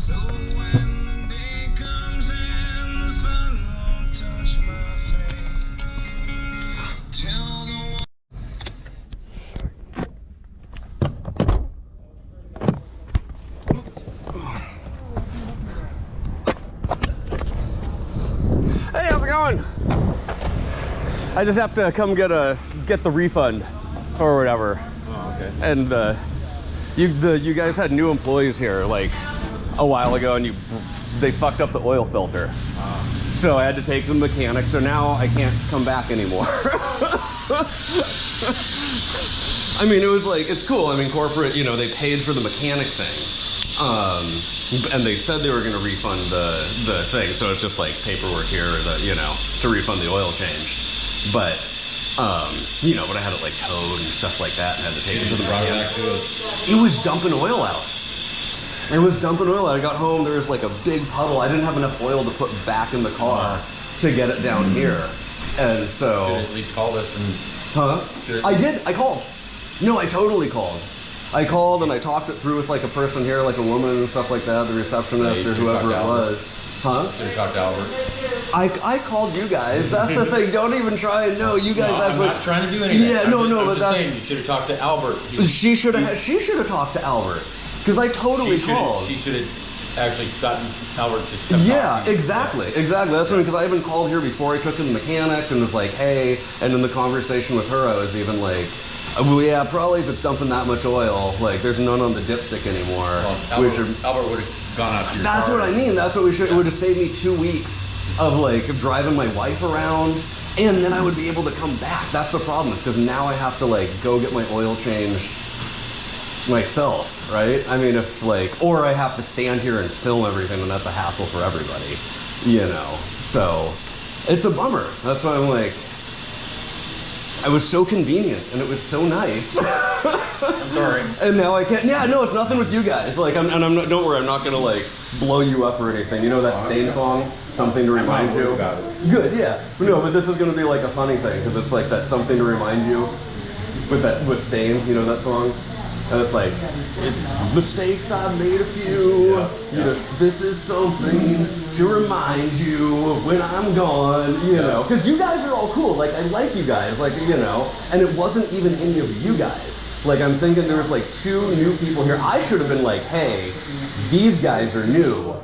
So when the day comes and the sun won't touch my face, tell the one. Hey, how's it going? I just have to come get the refund or whatever. Oh, okay. And you guys had new employees here like a while ago, and they fucked up the oil filter. So I had to take them to the mechanic. So now I can't come back anymore. I mean, it was like, it's cool. I mean, corporate, you know, they paid for the mechanic thing. And they said they were going to refund the thing, so it's just like paperwork here, you know, to refund the oil change. But you know, but I had it like towed and stuff like that, and had to take it to the mechanic. It was dumping oil out. It was dumping oil out. I got home, there was like a big puddle. I didn't have enough oil to put back in the car to get it down here, and so. Should at least call us and. Huh? I did. I called. No, I totally called. I called and I talked it through with like a person here, like a woman and stuff like that, the receptionist or whoever it was. Huh? Should have talked to Albert. I called you guys. That's the thing. Don't even try and know. You guys have. I'm not trying to do anything. Yeah, I'm but just saying you should have talked to Albert. She should have talked to Albert, because I totally called. She should have actually gotten Albert to come Yeah, exactly. That's funny, because I even called here before I took to the mechanic and was like, hey, and in the conversation with her, I was even like, well, yeah, probably if it's dumping that much oil, like there's none on the dipstick anymore. Well, Albert would have gone out to your That's car. what I mean. That's what we should. It would have saved me 2 weeks of like driving my wife around, and then I would be able to come back. That's the problem, is because now I have to like go get my oil changed myself, right? I mean, if like, or I have to stand here and film everything, and that's a hassle for everybody, you know. So it's a bummer. That's why I'm like, I was so convenient and it was so nice. I'm sorry. And now I can't. Yeah, no, it's nothing with you guys. Like, I'm not. Don't worry, I'm not gonna like blow you up or anything. You know that Stain song, "Something to Remind You." About it. Good, yeah. No, but this is gonna be like a funny thing, because it's like that "Something to Remind You" with Stain. You know that song? And it's like, it's mistakes I've made a few. Yeah. You know, this is something to remind you of when I'm gone. You know, because you guys are all cool. Like, I like you guys. Like, you know, and it wasn't even any of you guys. Like, I'm thinking there was like 2 new people here. I should have been like, hey, these guys are new.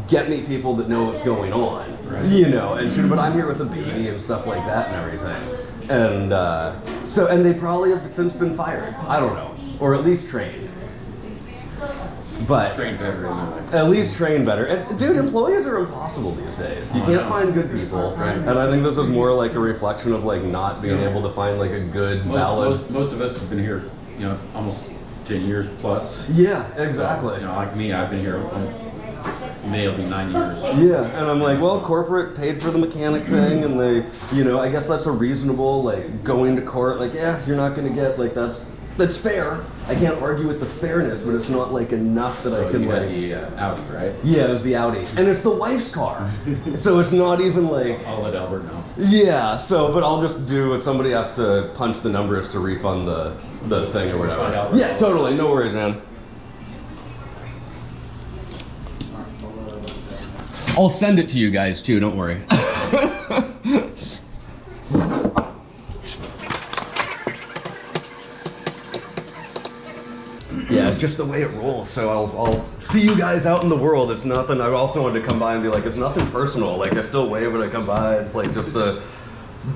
Get me people that know what's going on. Right. You know, and but I'm here with the baby and stuff like that and everything. And so, and they probably have since been fired. I don't know. Or at least trained. But Train better anyway. at least train better. And, dude, employees are impossible these days. You can't find good people. Right. And I think this is more like a reflection of like not being able to find like a good, valid. Most of us have been here, you know, almost 10 years plus. Yeah, exactly. You know, like me, I've been here. May it'll be 9 years. Yeah, and I'm like, well, corporate paid for the mechanic thing, and they, you know, I guess that's a reasonable, like, going to court, like, yeah, you're not going to get, like, that's fair. I can't argue with the fairness, but it's not, like, enough that I can, you like... the Audi, right? Yeah, it was the Audi. And it's the wife's car. So it's not even, like... I'll let Albert know. Yeah, so, but I'll just do what somebody has to punch the numbers to refund the thing or whatever. Yeah, totally, no worries, man. I'll send it to you guys too, don't worry. Yeah, it's just the way it rolls, so I'll see you guys out in the world. It's nothing. I also wanted to come by and be like, it's nothing personal. Like, I still wave when I come by. It's like just a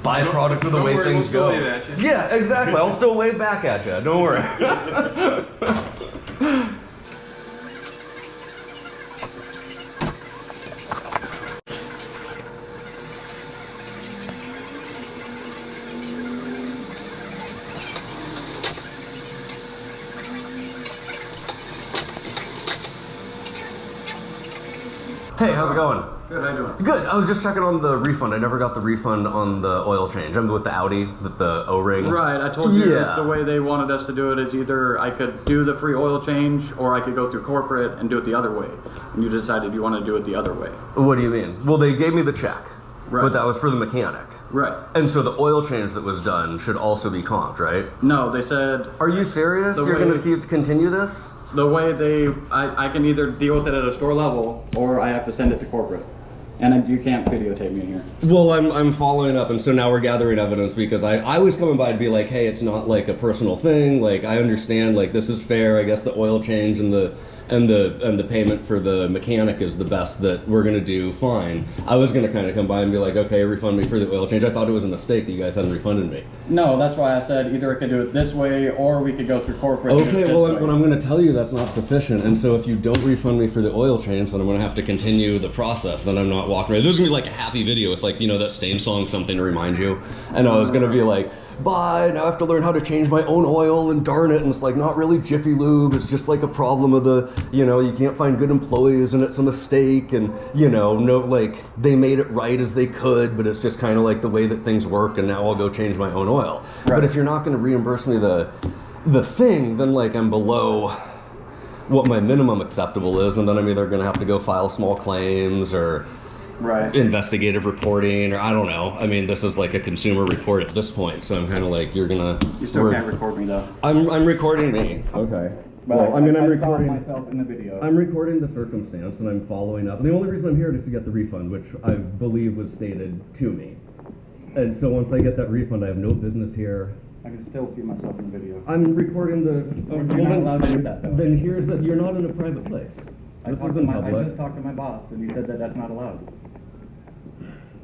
byproduct of the way things go. We'll still wave at you. Yeah, exactly. I'll still wave back at you. Don't worry. Hey, how's it going? Good, how you doing? Good. I was just checking on the refund. I never got the refund on the oil change. I'm with the Audi, with the O-ring. Right, I told you Yeah. the way they wanted us to do it is either I could do the free oil change or I could go through corporate and do it the other way. And you decided you want to do it the other way. What do you mean? Well, they gave me the check, Right. but that was for the mechanic. Right. And so the oil change that was done should also be comped, right? No, they said... Are you serious? The You're way- going to continue this? the way I can either deal with it at a store level or I have to send it to corporate. And you can't videotape me in here. Well, I'm following up, and so now we're gathering evidence because I was coming by to be like, hey, it's not like a personal thing. Like, I understand, like, this is fair. I guess the oil change and the payment for the mechanic is the best that we're gonna do. Fine. I was gonna kind of come by and be like, okay, refund me for the oil change. I thought it was a mistake that you guys hadn't refunded me. No, that's why I said either I could do it this way or we could go through corporate. Okay, well, what I'm gonna tell you, that's not sufficient. And so if you don't refund me for the oil change, then I'm gonna have to continue the process. Then I'm not walking away. There's gonna be like a happy video with, like, you know, that Stain song, Something to Remind You. And I was gonna be like, bye, now I have to learn how to change my own oil, and darn it, and it's like not really Jiffy Lube, it's just like a problem of the, you know, you can't find good employees and it's a mistake, and, you know, no, like, they made it right as they could, but it's just kind of like the way that things work, and now I'll go change my own oil. Right. But if you're not going to reimburse me the thing, then, like, I'm below what my minimum acceptable is, and then I'm either going to have to go file small claims or investigative reporting, or I don't know. I mean, this is like a consumer report at this point, so I'm kind of like, You still can't record me though. I'm recording me. Okay. Well, I'm recording myself in the video. I'm recording the circumstance and I'm following up. The only reason I'm here is to get the refund, which I believe was stated to me. And so once I get that refund, I have no business here. I can still see myself in the video. I'm recording the. You're not allowed to do that though. Then here's that you're not in a private place. I just talked to my boss and he said that that's not allowed.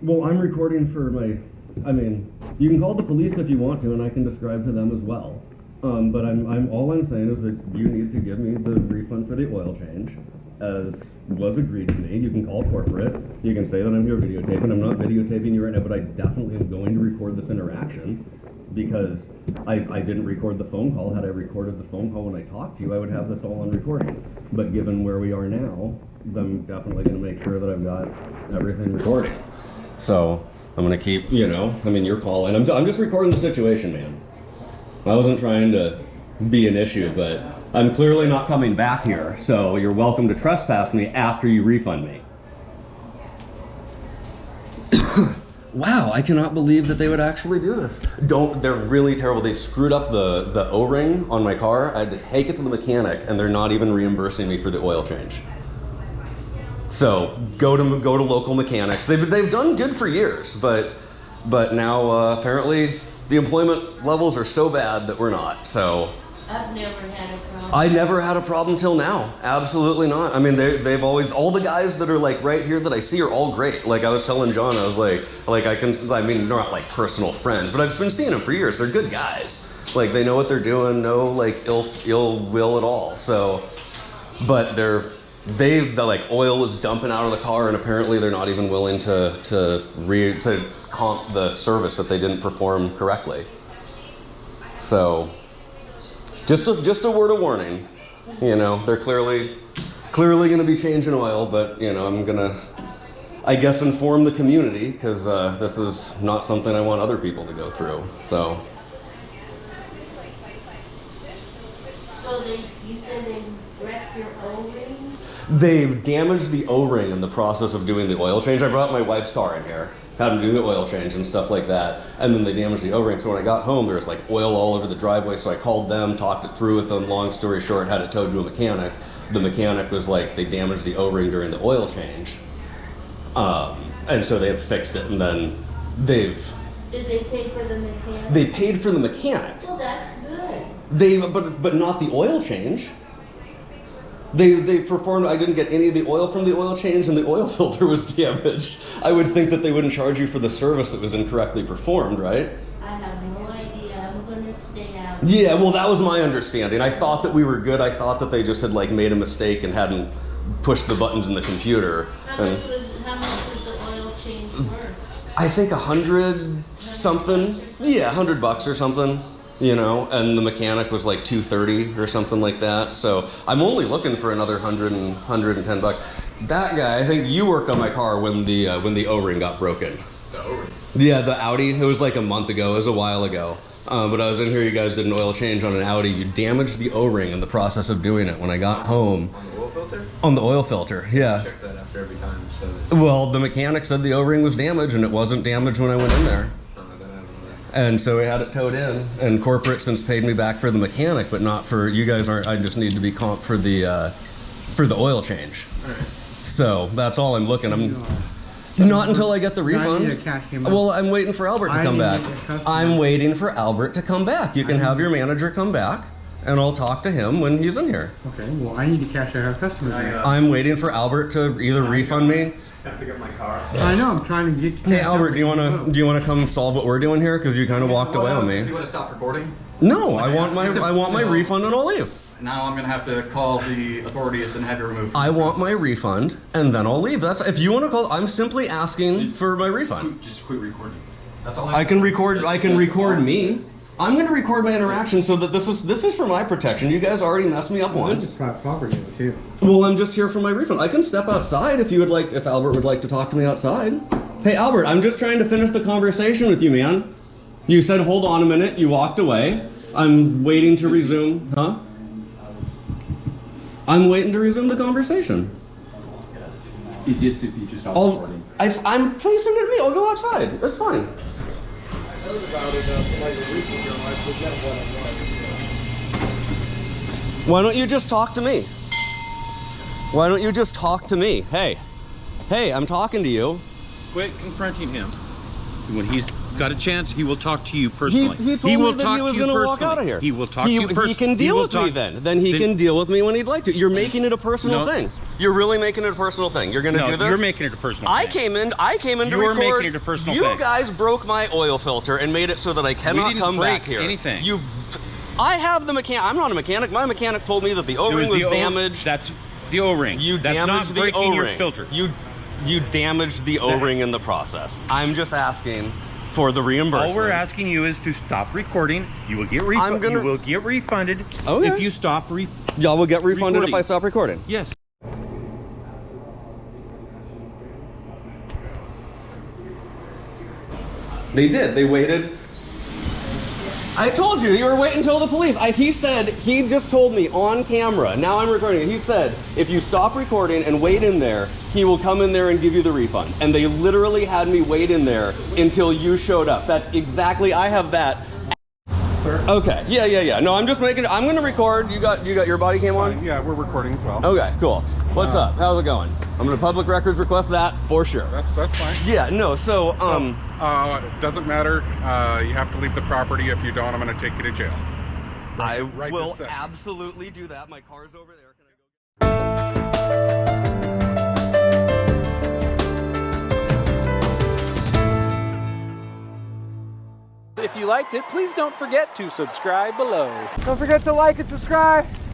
Well, I'm recording for my. I mean, you can call the police if you want to, and I can describe to them as well. But I'm all I'm saying is that you need to give me the refund for the oil change, as was agreed to me. You can call corporate. You can say that I'm here videotaping. I'm not videotaping you right now, but I definitely am going to record this interaction because I didn't record the phone call. Had I recorded the phone call when I talked to you, I would have this all on recording. But given where we are now, I'm definitely going to make sure that I've got everything recording. So I'm going to keep, you know, I mean, you're calling. I'm just recording the situation, man. I wasn't trying to be an issue, but I'm clearly not coming back here, so you're welcome to trespass me after you refund me. Wow, I cannot believe that they would actually do this. They're really terrible. They screwed up the O-ring on my car. I had to take it to the mechanic, and they're not even reimbursing me for the oil change. So go to local mechanics. They've done good for years, but now apparently the employment levels are so bad that we're not. So I've never had a problem. I never had a problem till now. Absolutely not. I mean, they've always, all the guys that are like right here that I see are all great. Like I was telling John, I was like I mean, they're not like personal friends, but I've been seeing them for years. They're good guys. Like they know what they're doing, no like ill will at all. So, but the like oil is dumping out of the car, and apparently they're not even willing to comp the service that they didn't perform correctly. So, just a word of warning. You know, they're clearly going to be changing oil, but you know, I'm gonna, I guess, inform the community because this is not something I want other people to go through. So. So you said they wrecked your O-ring? They damaged the O-ring in the process of doing the oil change. I brought my wife's car in here, had them do the oil change and stuff like that, and then they damaged the O-ring. So when I got home, there was like oil all over the driveway, so I called them, talked it through with them. Long story short, had it towed to a mechanic. The mechanic was like, they damaged the O-ring during the oil change. And so they have fixed it, and then Did they pay for the mechanic? They paid for the mechanic. Well, that's good. But not the oil change. They performed, I didn't get any of the oil from the oil change, and the oil filter was damaged. I would think that they wouldn't charge you for the service that was incorrectly performed, right? I have no idea. I'm going to stay out. Yeah, well, that was my understanding. I thought that we were good. I thought that they just had like made a mistake and hadn't pushed the buttons in the computer. How much was the oil change worth? I think 100 something. Yeah, $100 or something. You know, and the mechanic was like $230 or something like that. So I'm only looking for another $110. That guy, I think you worked on my car when the O-ring got broken. The O-ring? Yeah, the Audi. It was like a month ago. It was a while ago. But I was in here. You guys did an oil change on an Audi. You damaged the O-ring in the process of doing it. When I got home. On the oil filter? On the oil filter, yeah. Check that after every time. So well, the mechanic said the O-ring was damaged, and it wasn't damaged when I went in there. And so we had it towed in, and corporate since paid me back for the mechanic, but not for, you guys aren't, I just need to be comp for the oil change. So that's all I'm looking. I'm not until I get the refund. Well, I'm waiting for Albert to come back. I'm waiting for Albert to come back. You can have your manager come back, and I'll talk to him when he's in here. Okay, well, I need to cash out our customer. I'm waiting for Albert to either refund me. Gotta pick up my car. I know, I'm trying to get. Hey Albert, do you wanna come solve what we're doing here? Because you kind of walked away on me. Do you want to stop recording? No, I want my refund and I'll leave. Now I'm gonna have to call the authorities and have you removed. I want my refund and then I'll leave. That's if you want to call. I'm simply asking for my refund. Just quit recording. That's all. I can record me. I'm going to record my interaction so that this is for my protection. You guys already messed me up once. It's private property too. Well, I'm just here for my refund. I can step outside if you would like. If Albert would like to talk to me outside. Hey Albert, I'm just trying to finish the conversation with you, man. You said hold on a minute. You walked away. I'm waiting to resume. Huh? I'm waiting to resume the conversation. Easiest if you just stop recording. I'm facing at me. I'll go outside. That's fine. Why don't you just talk to me? Why don't you just talk to me? Hey, I'm talking to you. Quit confronting him. When he's got a chance, he will talk to you personally. He told me that he was going to walk out of here. He will talk to you personally. He can deal with me then. Then he can deal with me when he'd like to. You're making it a personal thing. You're really making it a personal thing. You're going to do this? You're making it a personal thing. I came in to record. You're making it a personal thing. You guys broke my oil filter and made it so that I cannot come back here. Anything. I have the mechanic. I'm not a mechanic. My mechanic told me that the O-ring was damaged. That's the O-ring. You That's damaged not the breaking O-ring. your filter. You damaged the O-ring in the process. I'm just asking for the reimbursement. All we're asking you is to stop recording. You will get refunded. You will get refunded if you stop Y'all will get refunded if I stop recording. Yes. They did. They waited. I told you, you were waiting until the police. He just told me on camera, now I'm recording it, he said, if you stop recording and wait in there, he will come in there and give you the refund. And they literally had me wait in there until you showed up. That's exactly, I have that. Okay, yeah. No, I'm just making, I'm gonna record. You got your body cam on? Yeah, we're recording as well. Okay, cool. What's up? How's it going? I'm gonna public records request that for sure. That's fine. Yeah, no, so doesn't matter. You have to leave the property. If you don't, I'm gonna take you to jail. I right will this second. absolutely do that. My car's over there. Can I go? If you liked it, please don't forget to subscribe below. Don't forget to like and subscribe.